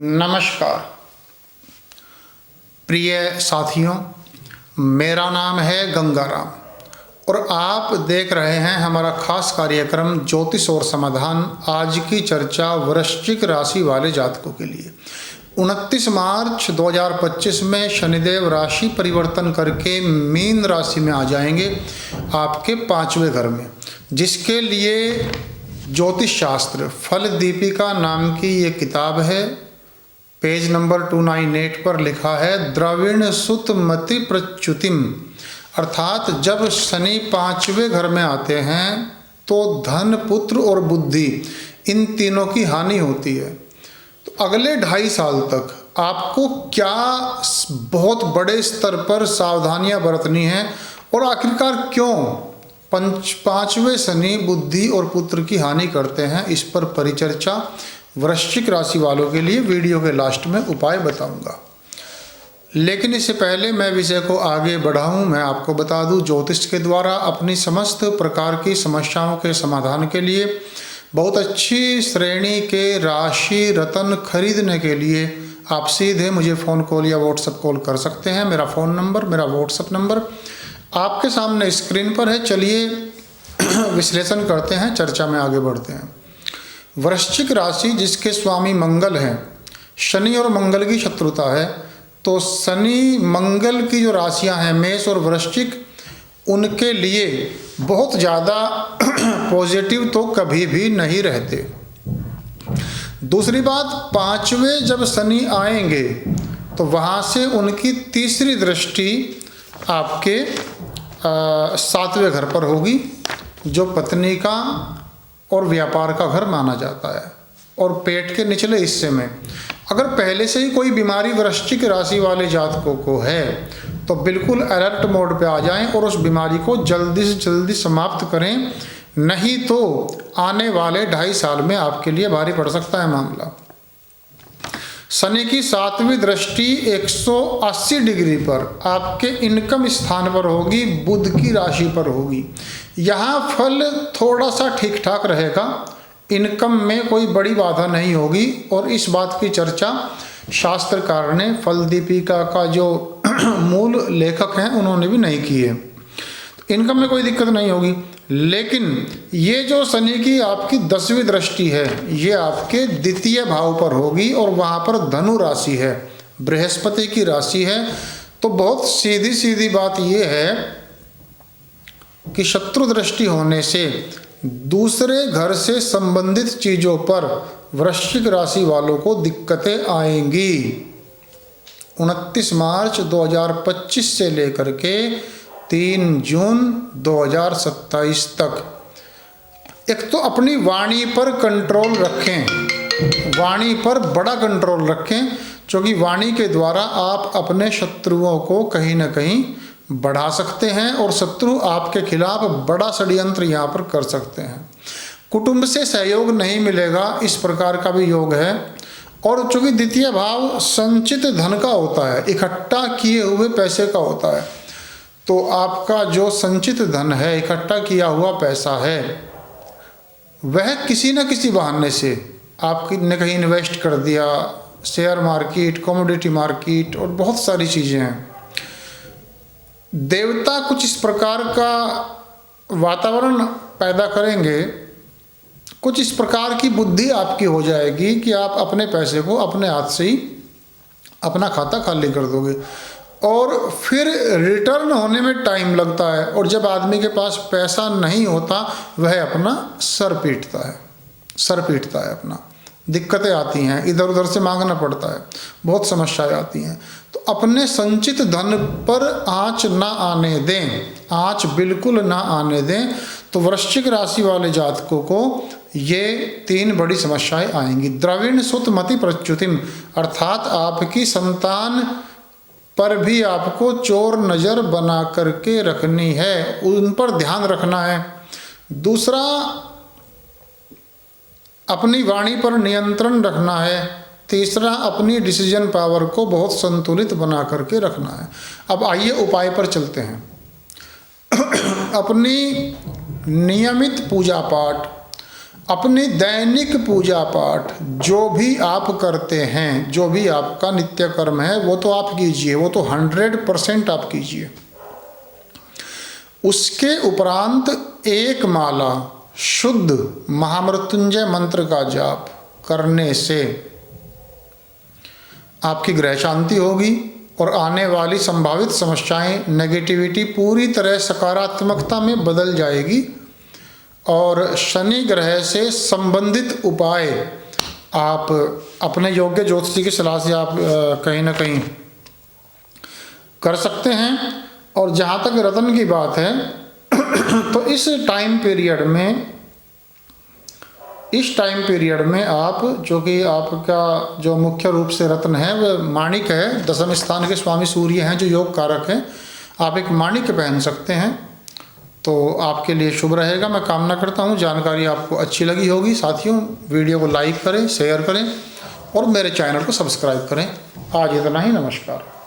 नमस्कार प्रिय साथियों, मेरा नाम है गंगाराम और आप देख रहे हैं हमारा खास कार्यक्रम ज्योतिष और समाधान। आज की चर्चा वृश्चिक राशि वाले जातकों के लिए 29 मार्च 2025 में शनिदेव राशि परिवर्तन करके मीन राशि में आ जाएंगे आपके 5वें घर में, जिसके लिए ज्योतिष शास्त्र फल दीपिका नाम की ये किताब है। पेज नंबर 298 पर लिखा है द्रविण सुत मति प्रच्युतिम, अर्थात जब शनि 5वें घर में आते हैं तो धन, पुत्र और बुद्धि इन तीनों की हानि होती है। तो अगले 2.5 साल तक आपको क्या बहुत बड़े स्तर पर सावधानियां बरतनी हैं और आखिरकार क्यों 5वें शनि बुद्धि और पुत्र की हानि करते हैं, इस पर परिचर्चा वृश्चिक राशि वालों के लिए वीडियो के लास्ट में उपाय बताऊंगा। लेकिन इससे पहले मैं विषय को आगे बढ़ाऊं, मैं आपको बता दूं ज्योतिष के द्वारा अपनी समस्त प्रकार की समस्याओं के समाधान के लिए बहुत अच्छी श्रेणी के राशि रत्न खरीदने के लिए आप सीधे मुझे फ़ोन कॉल या व्हाट्सएप कॉल कर सकते हैं। मेरा फ़ोन नंबर, मेरा व्हाट्सएप नंबर आपके सामने स्क्रीन पर है। चलिए विश्लेषण करते हैं, चर्चा में आगे बढ़ते हैं। वृश्चिक राशि जिसके स्वामी मंगल हैं, शनि और मंगल की शत्रुता है, तो शनि मंगल की जो राशियां हैं मेष और वृश्चिक, उनके लिए बहुत ज़्यादा पॉजिटिव तो कभी भी नहीं रहते। दूसरी बात, 5वें जब शनि आएंगे तो वहाँ से उनकी तीसरी दृष्टि आपके 7वें घर पर होगी, जो पत्नी का और व्यापार का घर माना जाता है। और पेट के निचले हिस्से में अगर पहले से ही कोई बीमारी वृश्चिक राशि वाले जातकों को है तो बिल्कुल अलर्ट मोड पे आ जाएं और उस बीमारी को जल्दी से जल्दी समाप्त करें, नहीं तो आने वाले 2.5 साल में आपके लिए भारी पड़ सकता है मामला। शनि की 7वीं दृष्टि 180 डिग्री पर आपके इनकम स्थान पर होगी, बुध की राशि पर होगी। यहाँ फल थोड़ा सा ठीक ठाक रहेगा, इनकम में कोई बड़ी बाधा नहीं होगी। और इस बात की चर्चा शास्त्रकार ने फल दीपिका का जो मूल लेखक हैं उन्होंने भी नहीं की है। इनकम में कोई दिक्कत नहीं होगी। लेकिन ये जो शनि की आपकी 10वीं दृष्टि है ये आपके द्वितीय भाव पर होगी और वहाँ पर धनु राशि है, बृहस्पति की राशि है। तो बहुत सीधी सीधी बात ये है कि शत्रु दृष्टि होने से दूसरे घर से संबंधित चीज़ों पर वृश्चिक राशि वालों को दिक्कतें आएंगी। 29 मार्च 2025 से लेकर के 3 जून 2027 तक एक तो अपनी वाणी पर कंट्रोल रखें, वाणी पर बड़ा कंट्रोल रखें, क्योंकि वाणी के द्वारा आप अपने शत्रुओं को कहीं ना कहीं बढ़ा सकते हैं और शत्रु आपके खिलाफ बड़ा षड्यंत्र यहाँ पर कर सकते हैं। कुटुंब से सहयोग नहीं मिलेगा, इस प्रकार का भी योग है। और चूँकि द्वितीय भाव संचित धन का होता है, इकट्ठा किए हुए पैसे का होता है, तो आपका जो संचित धन है, इकट्ठा किया हुआ पैसा है, वह किसी न किसी बहाने से आपने कहीं इन्वेस्ट कर दिया, शेयर मार्केट, कमोडिटी मार्केट और बहुत सारी चीज़ें हैं। देवता कुछ इस प्रकार का वातावरण पैदा करेंगे, कुछ इस प्रकार की बुद्धि आपकी हो जाएगी कि आप अपने पैसे को अपने हाथ से ही अपना खाता खाली कर दोगे और फिर रिटर्न होने में टाइम लगता है। और जब आदमी के पास पैसा नहीं होता वह अपना सर पीटता है अपना, दिक्कतें आती हैं, इधर उधर से मांगना पड़ता है, बहुत समस्याएं आती हैं। तो अपने संचित धन पर आंच ना आने दें, आंच बिल्कुल ना आने दें। तो वृश्चिक राशि वाले जातकों को ये 3 बड़ी समस्याएं आएंगी। द्रविण सुत मति प्रच्युतिम, अर्थात आपकी संतान पर भी आपको चोर नज़र बना करके रखनी है, उन पर ध्यान रखना है। दूसरा, अपनी वाणी पर नियंत्रण रखना है। तीसरा, अपनी डिसीजन पावर को बहुत संतुलित बना करके रखना है। अब आइए उपाय पर चलते हैं। अपनी नियमित पूजा पाठ, अपनी दैनिक पूजा पाठ जो भी आप करते हैं, जो भी आपका नित्य कर्म है, वो तो आप कीजिए, वो तो 100% आप कीजिए। उसके उपरांत एक माला शुद्ध महामृत्युंजय मंत्र का जाप करने से आपकी ग्रह शांति होगी और आने वाली संभावित समस्याएं, नेगेटिविटी पूरी तरह सकारात्मकता में बदल जाएगी और शनि ग्रह से संबंधित उपाय आप अपने योग्य ज्योतिषी की सलाह से आप कहीं ना कहीं कर सकते हैं। और जहाँ तक रत्न की बात है तो इस टाइम पीरियड में आप, जो कि आपका जो मुख्य रूप से रत्न है वह माणिक है, दशम स्थान के स्वामी सूर्य हैं जो योग कारक हैं, आप एक माणिक पहन सकते हैं तो आपके लिए शुभ रहेगा। मैं कामना करता हूँ जानकारी आपको अच्छी लगी होगी। साथियों, वीडियो को लाइक करें, शेयर करें और मेरे चैनल को सब्सक्राइब करें। आज इतना ही, नमस्कार।